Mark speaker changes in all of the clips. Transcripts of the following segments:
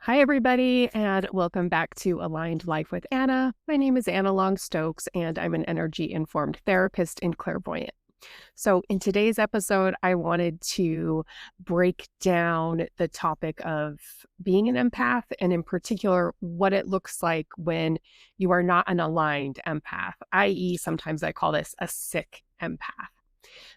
Speaker 1: Hi, everybody, and welcome back to Aligned Life with Anna. My name is Anna Long-Stokes, and I'm an energy-informed therapist and clairvoyant. So, in today's episode, I wanted to break down the topic of being an empath, and in particular, what it looks like when you are not an aligned empath, i.e., sometimes I call this a sick empath.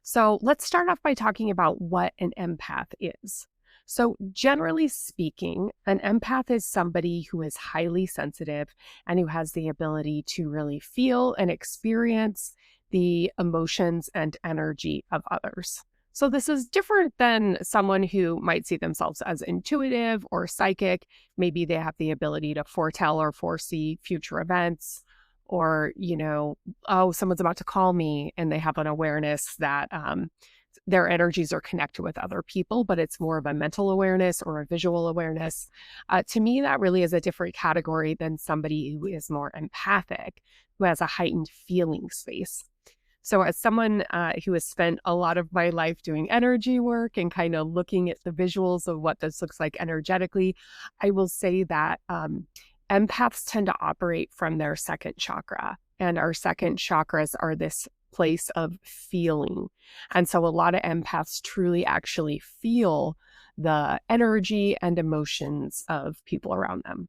Speaker 1: So let's start off by talking about what an empath is. So, generally speaking, an empath is somebody who is highly sensitive and who has the ability to really feel and experience the emotions and energy of others. So, this is different than someone who might see themselves as intuitive or psychic. Maybe they have the ability to foretell or foresee future events, or, oh, someone's about to call me, and they have an awareness that their energies are connected with other people, but it's more of a mental awareness or a visual awareness. To me, that really is a different category than somebody who is more empathic, who has a heightened feeling space. So, as someone who has spent a lot of my life doing energy work and kind of looking at the visuals of what this looks like energetically, I will say that empaths tend to operate from their second chakra, and our second chakras are this place of feeling. And so a lot of empaths truly actually feel the energy and emotions of people around them.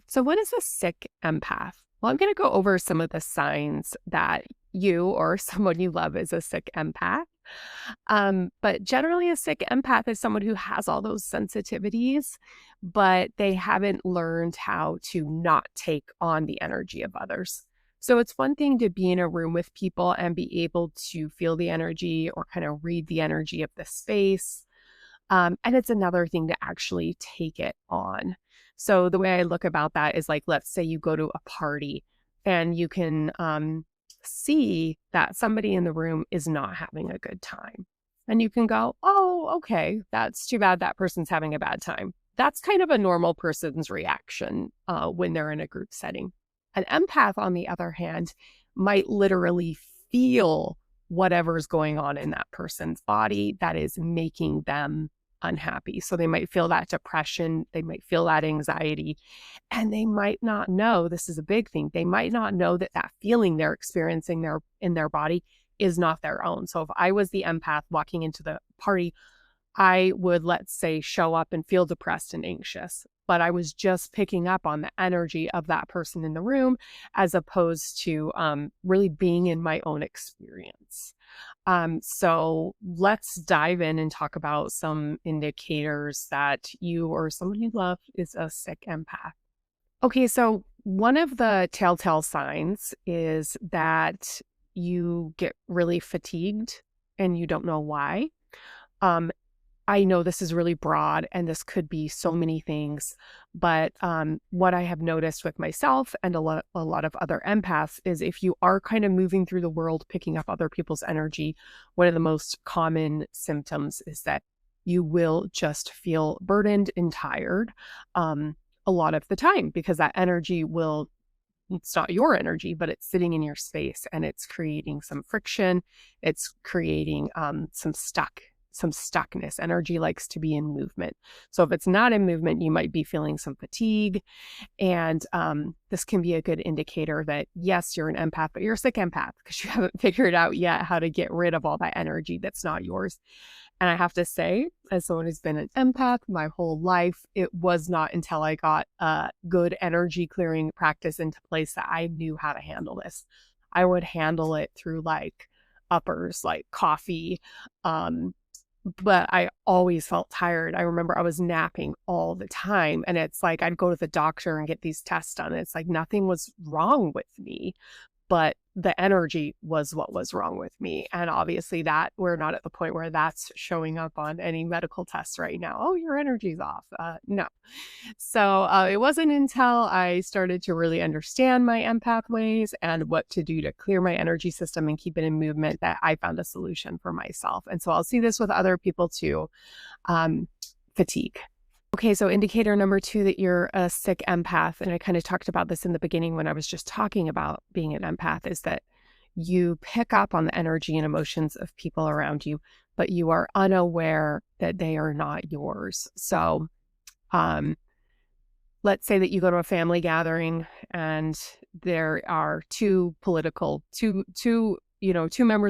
Speaker 1: So, what is a sick empath? Well, I'm going to go over some of the signs that you or someone you love is a sick empath. But generally, a sick empath is someone who has all those sensitivities, but they haven't learned how to not take on the energy of others. So it's one thing to be in a room with people and be able to feel the energy or kind of read the energy of the space. And it's another thing to actually take it on. So the way I look about that is like, let's say you go to a party and you can see that somebody in the room is not having a good time. And you can go, oh, okay, that's too bad that person's having a bad time. That's kind of a normal person's reaction when they're in a group setting. An empath, on the other hand, might literally feel whatever's going on in that person's body that is making them unhappy. So they might feel that depression, they might feel that anxiety, and they might not know, this is a big thing, they might not know that that feeling they're experiencing in their body is not their own. So if I was the empath walking into the party, I would, let's say, show up and feel depressed and anxious, but I was just picking up on the energy of that person in the room as opposed to really being in my own experience. So let's dive in and talk about some indicators that you or someone you love is a sick empath. Okay, so one of the telltale signs is that you get really fatigued and you don't know why. Um, I know this is really broad and this could be so many things, but what I have noticed with myself and a lot of other empaths is if you are kind of moving through the world, picking up other people's energy, one of the most common symptoms is that you will just feel burdened and tired a lot of the time because that energy will, it's not your energy, but it's sitting in your space and it's creating some friction. It's creating some stuckness. Energy likes to be in movement. So if it's not in movement, you might be feeling some fatigue. And this can be a good indicator that, yes, you're an empath, but you're a sick empath because you haven't figured out yet how to get rid of all that energy that's not yours. And I have to say, as someone who's been an empath my whole life, it was not until I got a good energy clearing practice into place that I knew how to handle this. I would handle it through like uppers, like coffee, but I always felt tired. I remember I was napping all the time, and it's like I'd go to the doctor and get these tests done. It's like nothing was wrong with me, but the energy was what was wrong with me. And obviously that we're not at the point where that's showing up on any medical tests right now. Oh, your energy's off. No. So it wasn't until I started to really understand my empath ways and what to do to clear my energy system and keep it in movement that I found a solution for myself. And so I'll see this with other people too. Fatigue. Okay, so indicator number 2 that you're a sick empath, and I kind of talked about this in the beginning when I was just talking about being an empath, is that you pick up on the energy and emotions of people around you, but you are unaware that they are not yours. So, um, let's say that you go to a family gathering and there are two members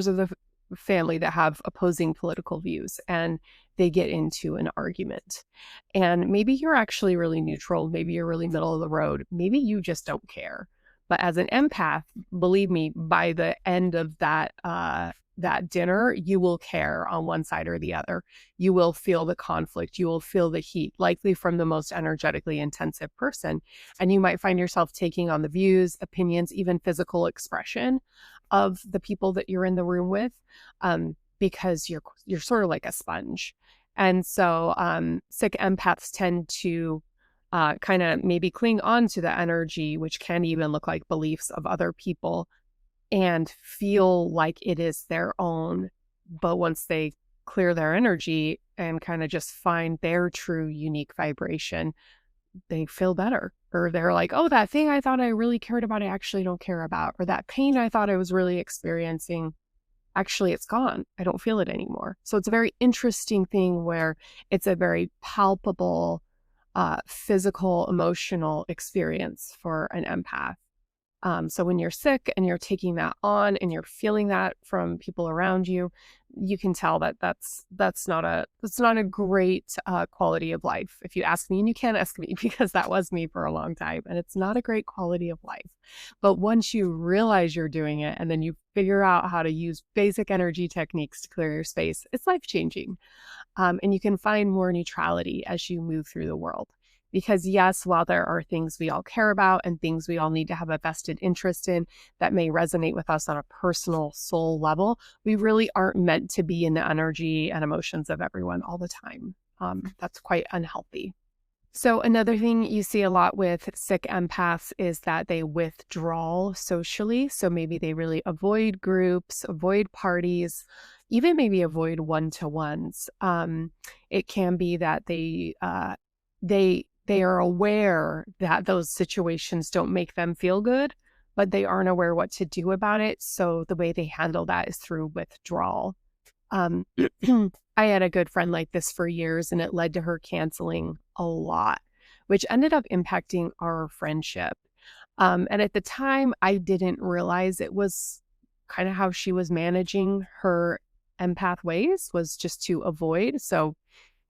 Speaker 1: of the family that have opposing political views, and they get into an argument. And maybe you're actually really neutral, maybe you're really middle of the road, maybe you just don't care. But as an empath, believe me, by the end of that dinner, you will care on one side or the other. You will feel the conflict, you will feel the heat, likely from the most energetically intensive person. And you might find yourself taking on the views, opinions, even physical expression of the people that you're in the room with, because you're sort of like a sponge. And so sick empaths tend to kind of maybe cling on to the energy, which can even look like beliefs of other people, and feel like it is their own. But once they clear their energy and kind of just find their true unique vibration, they feel better. Or they're like, oh, that thing I thought I really cared about, I actually don't care about. Or that pain I thought I was really experiencing, actually it's gone. I don't feel it anymore. So it's a very interesting thing where it's a very palpable, physical, emotional experience for an empath. So when you're sick and you're taking that on and you're feeling that from people around you, you can tell that that's not a great quality of life. If you ask me, and you can ask me because that was me for a long time, and it's not a great quality of life. But once you realize you're doing it, and then you figure out how to use basic energy techniques to clear your space, it's life changing. And you can find more neutrality as you move through the world. Because yes, while there are things we all care about and things we all need to have a vested interest in that may resonate with us on a personal soul level, we really aren't meant to be in the energy and emotions of everyone all the time. That's quite unhealthy. So another thing you see a lot with sick empaths is that they withdraw socially. So maybe they really avoid groups, avoid parties, even maybe avoid one-to-ones. It can be that they are aware that those situations don't make them feel good, but they aren't aware what to do about it. So the way they handle that is through withdrawal. Um, I had a good friend like this for years, and it led to her canceling a lot, which ended up impacting our friendship. And at the time, I didn't realize it was kind of how she was managing her empath ways, was just to avoid. So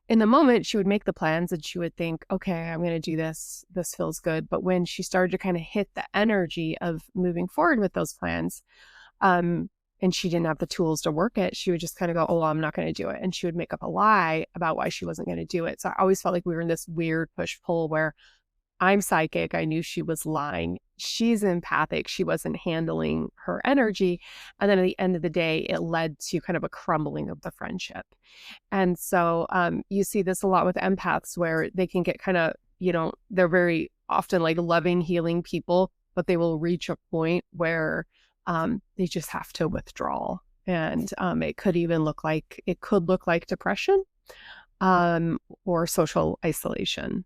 Speaker 1: in the moment, she would make the plans and she would think, okay, I'm going to do this. This feels good. But when she started to kind of hit the energy of moving forward with those plans, um, and she didn't have the tools to work it, she would just kind of go, oh, well, I'm not going to do it. And she would make up a lie about why she wasn't going to do it. So I always felt like we were in this weird push-pull where I'm psychic. I knew she was lying. She's empathic. She wasn't handling her energy. And then at the end of the day, it led to kind of a crumbling of the friendship. And so you see this a lot with empaths where they can get kind of, they're very often like loving, healing people, but they will reach a point where they just have to withdraw. And it could look like depression or social isolation.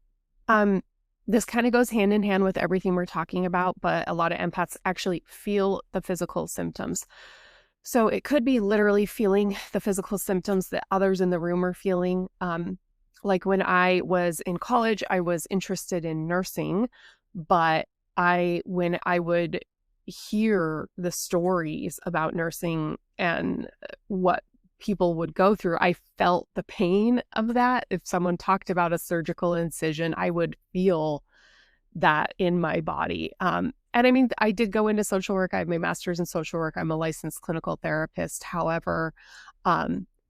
Speaker 1: This kind of goes hand in hand with everything we're talking about, but a lot of empaths actually feel the physical symptoms. So it could be literally feeling the physical symptoms that others in the room are feeling. Like when I was in college, I was interested in nursing, but when I would hear the stories about nursing and what people would go through, I felt the pain of that. If someone talked about a surgical incision, I would feel that in my body. And I mean, I did go into social work. I have my master's in social work. I'm a licensed clinical therapist. However,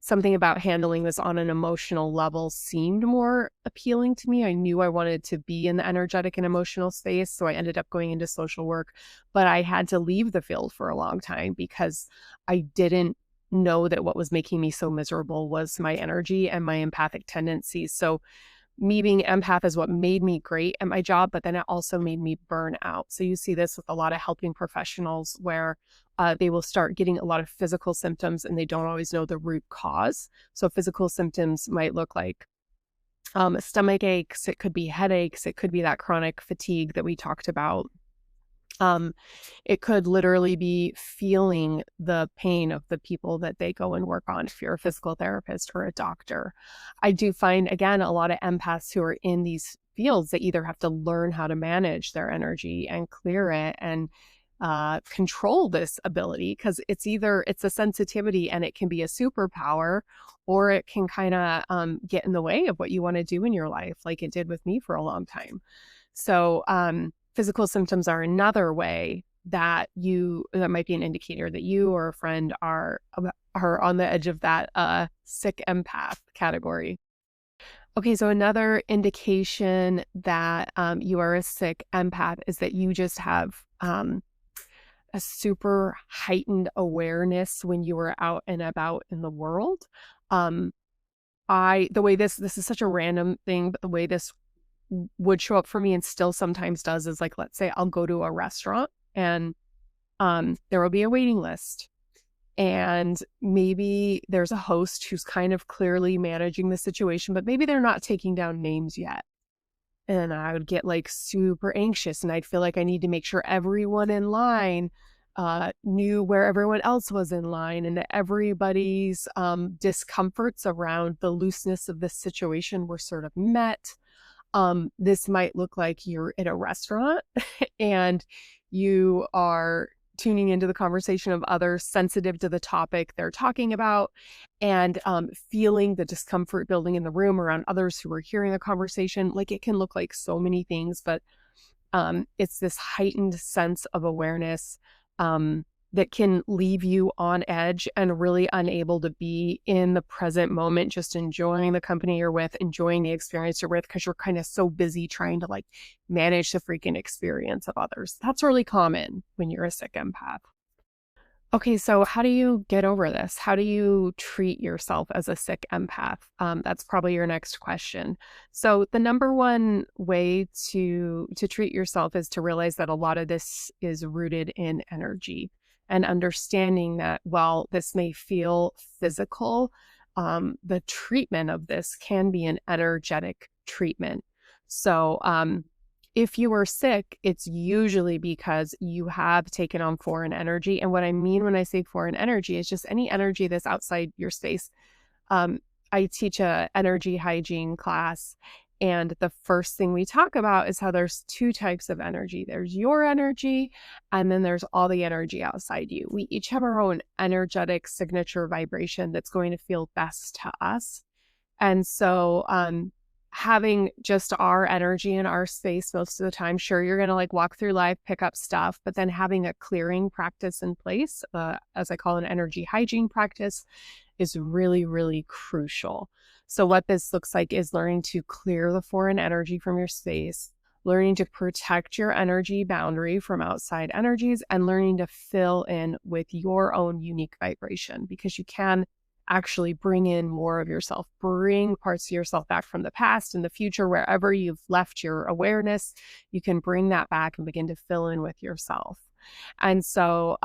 Speaker 1: something about handling this on an emotional level seemed more appealing to me. I knew I wanted to be in the energetic and emotional space, so I ended up going into social work. But I had to leave the field for a long time because I didn't know that what was making me so miserable was my energy and my empathic tendencies. So me being empath is what made me great at my job, but then it also made me burn out. So you see this with a lot of helping professionals where they will start getting a lot of physical symptoms and they don't always know the root cause. So physical symptoms might look like stomach aches, it could be headaches, it could be that chronic fatigue that we talked about. It could literally be feeling the pain of the people that they go and work on if you're a physical therapist or a doctor. I do find, again, a lot of empaths who are in these fields, they either have to learn how to manage their energy and clear it and control this ability, because it's a sensitivity and it can be a superpower, or it can kind of get in the way of what you want to do in your life, like it did with me for a long time. So physical symptoms are another way that might be an indicator that you or a friend are on the edge of that sick empath category. Okay, so another indication that you are a sick empath is that you just have a super heightened awareness when you are out and about in the world. Um, the way this is such a random thing, but the way this would show up for me and still sometimes does is, like, let's say I'll go to a restaurant and there will be a waiting list. And maybe there's a host who's kind of clearly managing the situation, but maybe they're not taking down names yet. And I would get like super anxious and I'd feel like I need to make sure everyone in line knew where everyone else was in line, and that everybody's discomforts around the looseness of this situation were sort of met. This might look like you're at a restaurant and you are tuning into the conversation of others sensitive to the topic they're talking about, and feeling the discomfort building in the room around others who are hearing the conversation. Like, it can look like so many things, but it's this heightened sense of awareness that can leave you on edge and really unable to be in the present moment, just enjoying the company you're with, enjoying the experience you're with, because you're kind of so busy trying to like manage the freaking experience of others. That's really common when you're a sick empath. Okay, so how do you get over this? How do you treat yourself as a sick empath? That's probably your next question. So the number one way to treat yourself is to realize that a lot of this is rooted in energy, and understanding that while this may feel physical, the treatment of this can be an energetic treatment. So if you are sick, it's usually because you have taken on foreign energy. And what I mean when I say foreign energy is just any energy that's outside your space. Um, I teach a energy hygiene class, and the first thing we talk about is how there's two types of energy. There's your energy, and then there's all the energy outside you. We each have our own energetic signature vibration that's going to feel best to us. And so, having just our energy in our space most of the time, sure, you're going to like walk through life, pick up stuff, but then having a clearing practice in place, as I call an energy hygiene practice, is really, really crucial. So what this looks like is learning to clear the foreign energy from your space, learning to protect your energy boundary from outside energies, and learning to fill in with your own unique vibration, because you can actually bring in more of yourself, bring parts of yourself back from the past and the future, wherever you've left your awareness, you can bring that back and begin to fill in with yourself. And so,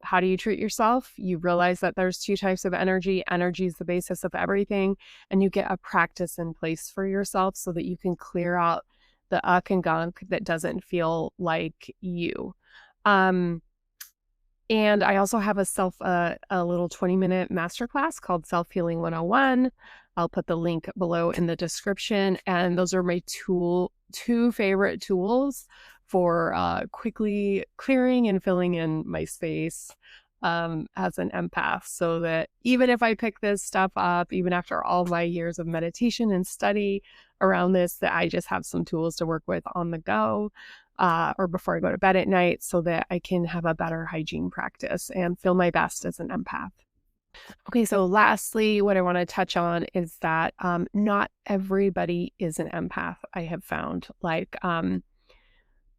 Speaker 1: how do you treat yourself? You realize that there's two types of energy. Energy is the basis of everything, and you get a practice in place for yourself so that you can clear out the uck and gunk that doesn't feel like you. And I also have a little 20-minute masterclass called Self-Healing 101. I'll put the link below in the description. And those are my two favorite tools for quickly clearing and filling in my space as an empath, so that even if I pick this stuff up, even after all my years of meditation and study around this, that I just have some tools to work with on the go. Or before I go to bed at night, so that I can have a better hygiene practice and feel my best as an empath. Okay, so lastly, what I want to touch on is that not everybody is an empath, I have found. Like,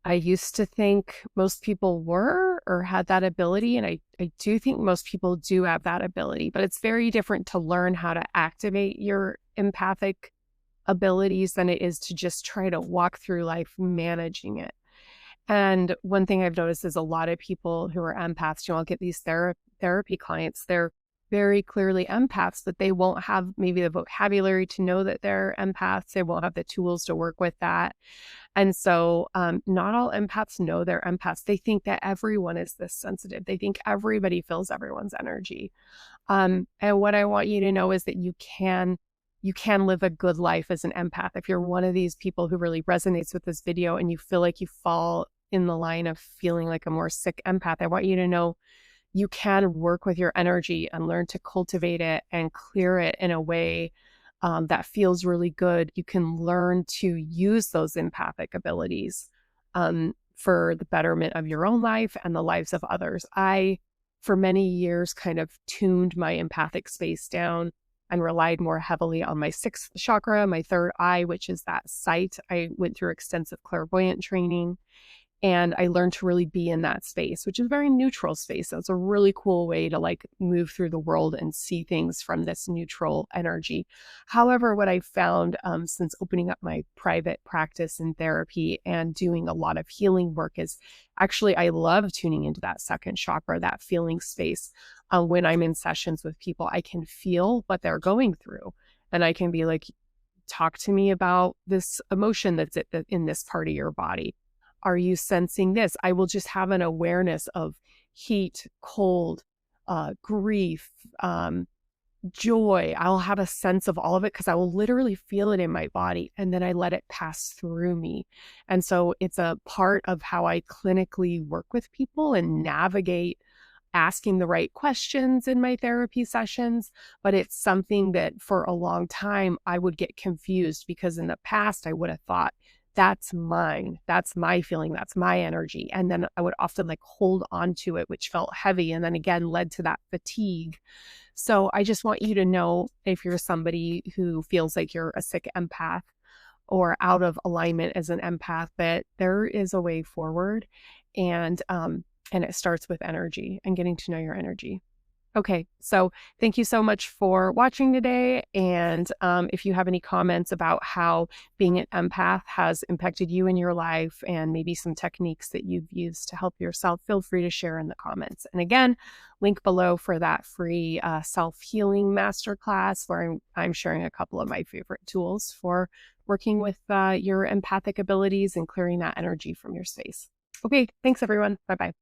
Speaker 1: I used to think most people were or had that ability, and I do think most people do have that ability, but it's very different to learn how to activate your empathic abilities than it is to just try to walk through life managing it. And one thing I've noticed is a lot of people who are empaths, I'll get these therapy clients, they're very clearly empaths, but they won't have maybe the vocabulary to know that they're empaths. They won't have the tools to work with that. And so not all empaths know they're empaths. They think that everyone is this sensitive. They think everybody feels everyone's energy. And what I want you to know is that you can you can live a good life as an empath. If you're one of these people who really resonates with this video and you feel like you fall in the line of feeling like a more sick empath, I want you to know you can work with your energy and learn to cultivate it and clear it in a way that feels really good. You can learn to use those empathic abilities for the betterment of your own life and the lives of others. I, for many years, kind of tuned my empathic space down and relied more heavily on my sixth chakra, my third eye, which is that sight. I went through extensive clairvoyant training and I learned to really be in that space, which is a very neutral space. That's a really cool way to like move through the world and see things from this neutral energy. However, what I've found since opening up my private practice in therapy and doing a lot of healing work is actually I love tuning into that second chakra, that feeling space. When I'm in sessions with people, I can feel what they're going through. And I can be like, talk to me about this emotion that's in this part of your body. Are you sensing this? I will just have an awareness of heat, cold, grief, joy. I'll have a sense of all of it because I will literally feel it in my body and then I let it pass through me. And so it's a part of how I clinically work with people and navigate asking the right questions in my therapy sessions. But it's something that for a long time I would get confused because in the past I would have thought, that's mine. That's my feeling. That's my energy. And then I would often like hold on to it, which felt heavy. And then again, led to that fatigue. So I just want you to know if you're somebody who feels like you're a sick empath or out of alignment as an empath, that there is a way forward. And it starts with energy and getting to know your energy. Okay, so thank you so much for watching today. And if you have any comments about how being an empath has impacted you in your life and maybe some techniques that you've used to help yourself, feel free to share in the comments. And again, link below for that free self-healing masterclass where I'm sharing a couple of my favorite tools for working with your empathic abilities and clearing that energy from your space. Okay, thanks everyone. Bye-bye.